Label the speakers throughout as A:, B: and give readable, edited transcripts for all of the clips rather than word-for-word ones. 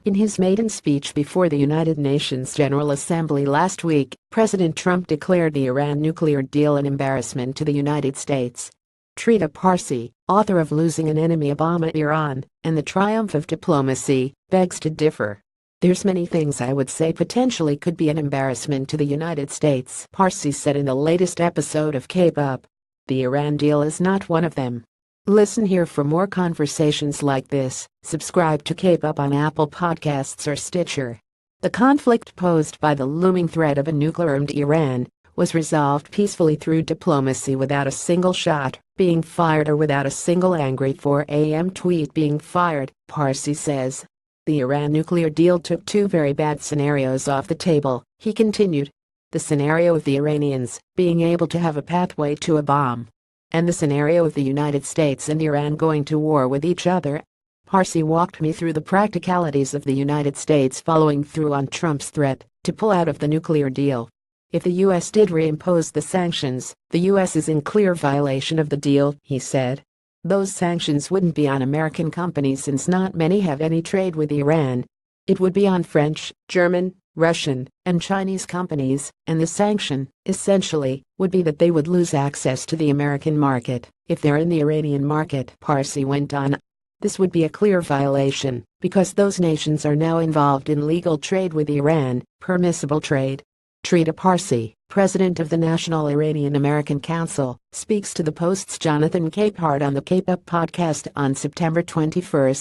A: In his maiden speech before the United Nations General Assembly last week, President Trump declared the Iran nuclear deal an embarrassment to the United States. Trita Parsi, author of Losing an Enemy Obama Iran and the Triumph of Diplomacy, begs to differ. There's many things I would say potentially could be an embarrassment to the United States, Parsi said in the latest episode of Cape Up. The Iran deal is not one of them. Listen here for more conversations like this. Subscribe to Cape Up on Apple Podcasts or Stitcher. The conflict posed by the looming threat of a nuclear-armed Iran was resolved peacefully through diplomacy without a single shot being fired or without a single angry 4 a.m. tweet being fired, Parsi says. The Iran nuclear deal took two very bad scenarios off the table, he continued. The scenario of the Iranians being able to have a pathway to a bomb, and the scenario of the United States and Iran going to war with each other. Parsi walked me through the practicalities of the United States following through on Trump's threat to pull out of the nuclear deal. If the U.S. did reimpose the sanctions, the U.S. is in clear violation of the deal, he said. Those sanctions wouldn't be on American companies since not many have any trade with Iran. It would be on French, German, Russian, and Chinese companies, and the sanction, essentially, would be that they would lose access to the American market if they're in the Iranian market, Parsi went on. This would be a clear violation, because those nations are now involved in legal trade with Iran, permissible trade. Trita Parsi, president of the National Iranian-American Council, speaks to the Post's Jonathan Capehart on the Cape Up podcast on September 21.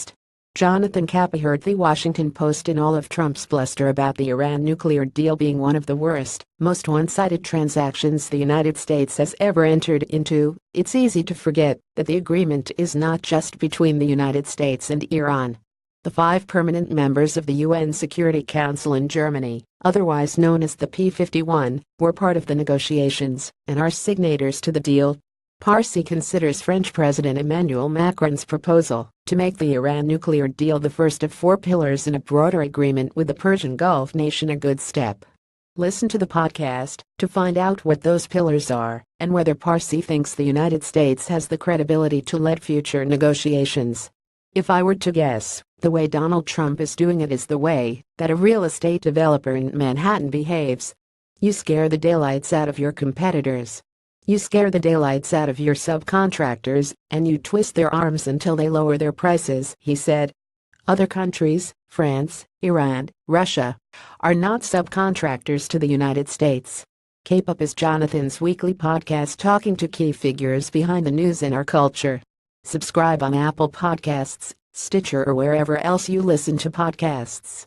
A: Jonathan Capehart, The Washington Post. In all of Trump's bluster about the Iran nuclear deal being one of the worst, most one-sided transactions the United States has ever entered into, it's easy to forget that the agreement is not just between the United States and Iran. The 5 permanent members of the UN Security Council in Germany, otherwise known as the P51, were part of the negotiations and are signatories to the deal. Parsi considers French President Emmanuel Macron's proposal to make the Iran nuclear deal the first of 4 pillars in a broader agreement with the Persian Gulf nation a good step. Listen to the podcast to find out what those pillars are and whether Parsi thinks the United States has the credibility to lead future negotiations. If I were to guess, the way Donald Trump is doing it is the way that a real estate developer in Manhattan behaves. You scare the daylights out of your competitors. You scare the daylights out of your subcontractors, and you twist their arms until they lower their prices, he said. Other countries, France, Iran, Russia, are not subcontractors to the United States. Cape Up is Jonathan's weekly podcast talking to key figures behind the news in our culture. Subscribe on Apple Podcasts, Stitcher, or wherever else you listen to podcasts.